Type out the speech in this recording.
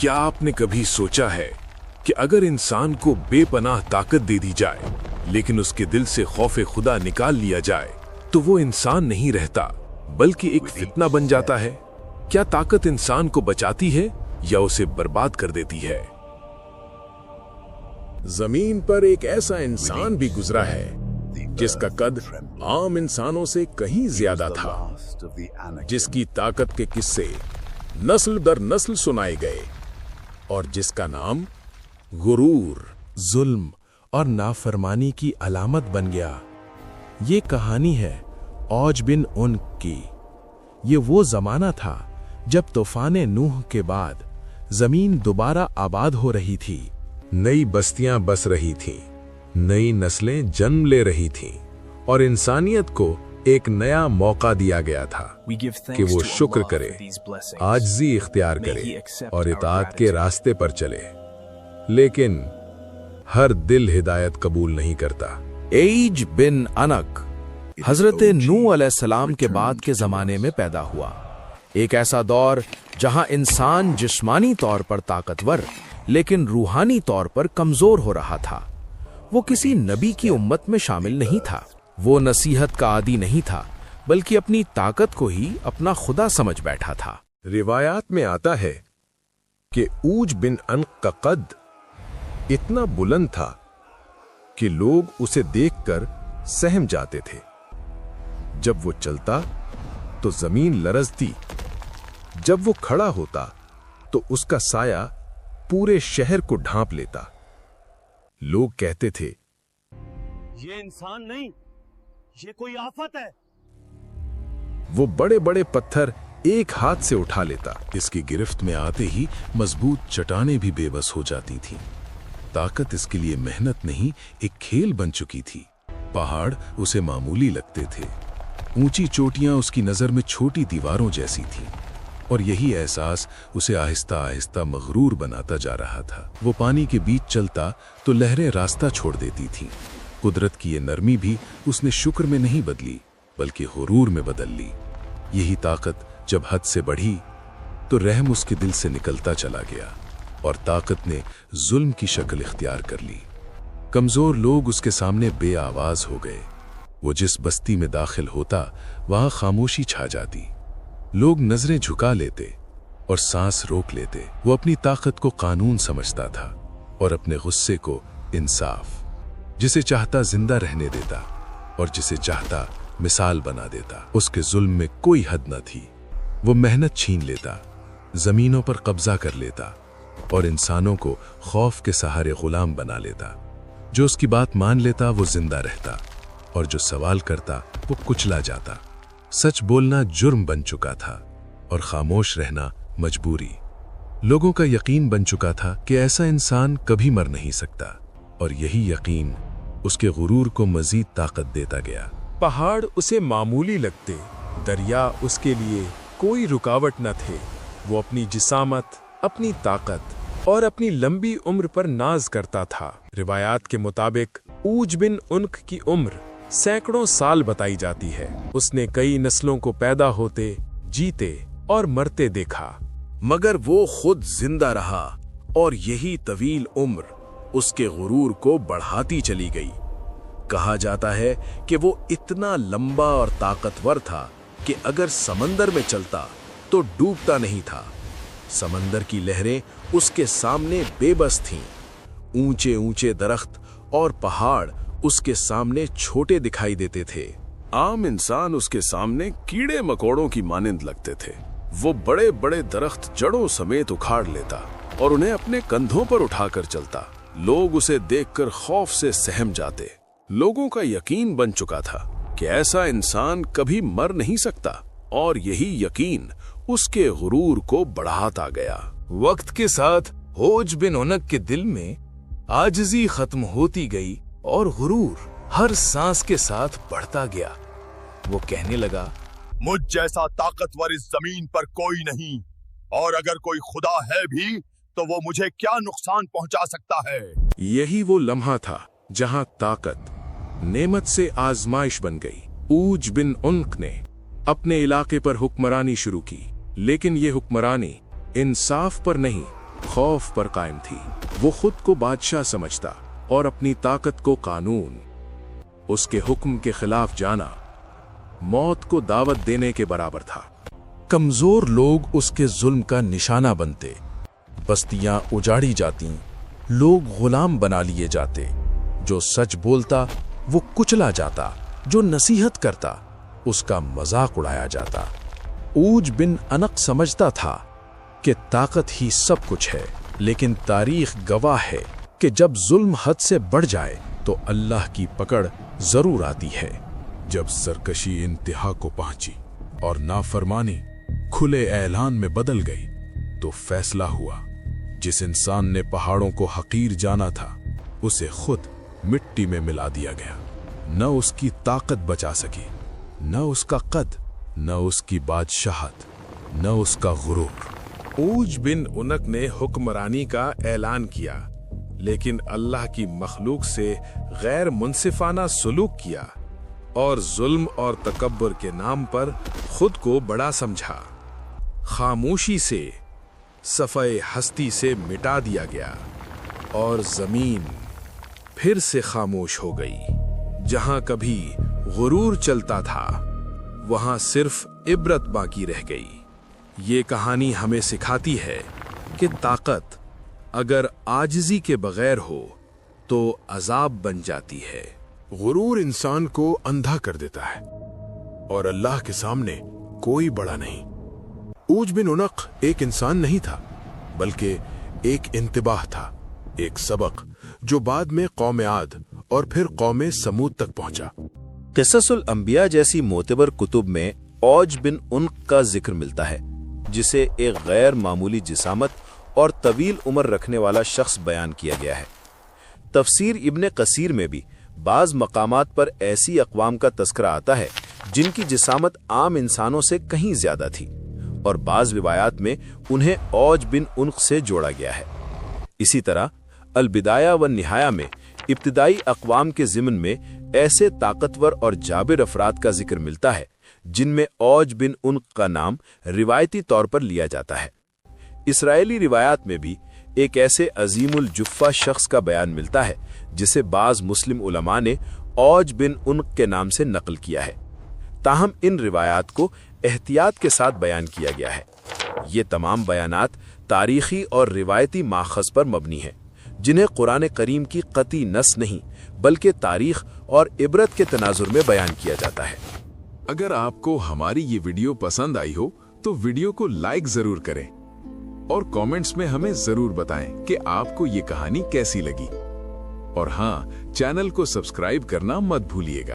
क्या आपने कभी सोचा है कि अगर इंसान को बेपनाह ताकत दे दी जाए लेकिन उसके दिल से खौफे खुदा निकाल लिया जाए तो वो इंसान नहीं रहता बल्कि एक फितना बन जाता है? क्या ताकत इंसान को बचाती है या उसे बर्बाद कर देती है? जमीन पर एक ऐसा इंसान भी गुजरा है जिसका कद आम इंसानों से कहीं ज्यादा था, जिसकी ताकत के किस्से नस्ल दर नस्ल सुनाए गए और जिसका नाम गुरूर, जुल्म और नाफरमानी की अलामत बन गया। ये कहानी है औज बिन उन्क की। ये वो जमाना था जब तूफान नूह के बाद जमीन दोबारा आबाद हो रही थी, नई बस्तियां बस रही थीं, नई नस्लें जन्म ले रही थीं और इंसानियत को एक नया मौका दिया गया था कि वो शुक्र करे, आजिज़ी इख्तियार करे और इताअत के रास्ते पर चले। लेकिन हर दिल हिदायत कबूल नहीं करता। एज बिन अनक हजरत नूह अलैहिस्सलाम के बाद के जमाने में पैदा हुआ। एक ऐसा दौर जहां इंसान जिस्मानी तौर पर ताकतवर लेकिन रूहानी तौर पर कमजोर हो रहा था। वो किसी नबी की उम्मत में शामिल नहीं था, वो नसीहत का आदी नहीं था, बल्कि अपनी ताकत को ही अपना खुदा समझ बैठा था। रिवायात में आता है कि ऊज बिन अनक का कद इतना बुलंद था कि लोग उसे देखकर सहम जाते थे। जब वो चलता तो जमीन लरजती, जब वो खड़ा होता तो उसका साया पूरे शहर को ढांप लेता। लोग कहते थे, ये इंसान नहीं, ये कोई आफत है। वो बड़े बड़े पत्थर एक हाथ से उठा लेता। इसकी गिरफ्त में आते ही मजबूत चट्टानें भी बेबस हो जाती थीं। ताकत इसके लिए मेहनत नहीं, एक खेल बन चुकी थी। पहाड़ उसे मामूली लगते थे, ऊंची चोटियां उसकी नजर में छोटी दीवारों जैसी थीं, और यही एहसास उसे आहिस्ता आहिस्ता मगरूर बनाता जा रहा था। वो पानी के बीच चलता तो लहरें रास्ता छोड़ देती थीं। कुदरत की ये नरमी भी उसने शुक्र में नहीं बदली बल्कि हुरूर में बदल ली। यही ताकत जब हद से बढ़ी तो रहम उसके दिल से निकलता चला गया और ताकत ने जुल्म की शक्ल इख्तियार कर ली। कमजोर लोग उसके सामने बेआवाज हो गए। वो जिस बस्ती में दाखिल होता वहां खामोशी छा जाती। लोग नजरें झुका लेते और सांस रोक लेते। वो अपनी ताकत को कानून समझता था और अपने गुस्से को इंसाफ। जिसे चाहता जिंदा रहने देता और जिसे चाहता मिसाल बना देता। उसके जुल्म में कोई हद न थी। वो मेहनत छीन लेता, जमीनों पर कब्जा कर लेता और इंसानों को खौफ के सहारे गुलाम बना लेता। जो उसकी बात मान लेता वो जिंदा रहता और जो सवाल करता वो कुचला जाता। सच बोलना जुर्म बन चुका था और खामोश रहना मजबूरी। लोगों का यकीन बन चुका था कि ऐसा इंसान कभी मर नहीं सकता, और यही यकीन उसके गुरूर को मजीद ताकत देता गया। पहाड़ उसे मामूली लगते, दरिया उसके लिए कोई रुकावट न थे। वो अपनी जिसामत, अपनी ताकत और अपनी लंबी उम्र पर नाज करता था। रिवायात के मुताबिक ऊज बिन उन्क की उम्र सैकड़ों साल बताई जाती है। उसने कई नस्लों को पैदा होते, जीते और मरते देखा, मगर वो खुद जिंदा रहा और यही तवील उम्र उसके गुरूर को बढ़ाती चली गई। कहा जाता है कि वो इतना लंबा और ताकतवर था कि अगर समंदर में चलता तो डूबता नहीं था। समंदर की लहरें उसके सामने बेबस थीं। ऊंचे ऊंचे दरख्त और पहाड़ उसके सामने छोटे दिखाई देते थे। आम इंसान उसके सामने कीड़े मकोड़ों की मानिंद लगते थे। वो बड़े बड़े दरख्त जड़ों समेत उखाड़ लेता और उन्हें अपने कंधों पर उठाकर चलता। लोग उसे देखकर खौफ से सहम जाते। लोगों का यकीन बन चुका था कि ऐसा इंसान कभी मर नहीं सकता, और यही यकीन उसके गुरूर को बढ़ाता गया। वक्त के साथ ऊज बिन उन्क के दिल में आजिज़ी खत्म होती गई और गुरूर हर सांस के साथ बढ़ता गया। वो कहने लगा, मुझ जैसा ताकतवर इस जमीन पर कोई नहीं, और अगर कोई खुदा है भी तो वो मुझे क्या नुकसान पहुंचा सकता है। यही वो लम्हा था जहां ताकत नेमत से आजमाइश बन गई। ऊज बिन उन्क ने अपने इलाके पर हुक्मरानी शुरू की, लेकिन ये हुक्मरानी इंसाफ पर नहीं खौफ पर कायम थी। वो खुद को बादशाह समझता और अपनी ताकत को कानून। उसके हुक्म के खिलाफ जाना मौत को दावत देने के बराबर था। कमजोर लोग उसके जुल्म का निशाना बनते, बस्तियां उजाड़ी जाती, लोग गुलाम बना लिए जाते। जो सच बोलता वो कुचला जाता, जो नसीहत करता उसका मजाक उड़ाया जाता। ऊज बिन अनक समझता था कि ताकत ही सब कुछ है, लेकिन तारीख गवाह है कि जब जुल्म हद से बढ़ जाए तो अल्लाह की पकड़ जरूर आती है। जब सरकशी इंतहा को पहुंची और नाफरमानी खुले ऐलान में बदल गई, तो फैसला हुआ जिस इंसान ने पहाड़ों को हकीर जाना था उसे खुद मिट्टी में मिला दिया गया। न उसकी ताकत बचा सकी, न उसका कद, न उसकी बादशाहत, न उसका गुरूर। ऊज बिन उनक ने हुक्मरानी का ऐलान किया, लेकिन अल्लाह की मखलूक से गैर मुनसिफाना सुलूक किया और जुल्म और तकब्बुर के नाम पर खुद को बड़ा समझा। खामोशी से सफ़े हस्ती से मिटा दिया गया और जमीन फिर से खामोश हो गई। जहां कभी गुरूर चलता था वहां सिर्फ इबरत बाकी रह गई। ये कहानी हमें सिखाती है कि ताकत अगर आजिज़ी के बगैर हो तो अजाब बन जाती है। गुरूर इंसान को अंधा कर देता है और अल्लाह के सामने कोई बड़ा नहीं। ऊज बिन उनक एक इंसान नहीं था, बल्कि एक इंतिबाह था, एक सबक जो बाद में कौम आद और फिर कौम समूद तक पहुंचा। क़िससुल अंबिया जैसी मोतबर कुतुब में औज बिन उनक का जिक्र मिलता है, जिसे एक गैर मामूली जिसामत और तवील उम्र रखने वाला शख्स बयान किया गया है। तफसीर इब्ने कसीर में भी बाज मकामात पर ऐसी अक़वाम का तस्करा आता है जिनकी जिसामत आम इंसानों से कहीं ज्यादा थी, और बाज रिवायात में उन्हें औज बिन उनक से जोड़ा गया है। इसी तरह अल बिदाया व निहाया में इब्तिदाई अक़वाम के ज़िम्न में ऐसे ताकतवर और जाबिर अफराद का जिक्र मिलता है जिनमें औज बिन उनक का नाम रिवायती तौर पर लिया जाता है। इसराइली रिवायात में भी एक ऐसे अजीमुल जुफ़्फ़ा शख्स का बयान मिलता है जिसे बाज मुस्लिम उलमा ने औज बिन उनक के नाम से नकल किया है। ताहम इन रिवायात को एहतियात के साथ बयान किया गया है। ये तमाम बयानात तारीखी और रिवायती माखज़ पर मबनी है, जिन्हें कुरान करीम की कती नस नहीं बल्कि तारीख और इबरत के तनाजुर में बयान किया जाता है। अगर आपको हमारी ये वीडियो पसंद आई हो तो वीडियो को लाइक जरूर करें और कमेंट्स में हमें जरूर बताएं कि आपको ये कहानी कैसी लगी। और हाँ, चैनल को सब्सक्राइब करना मत भूलिएगा।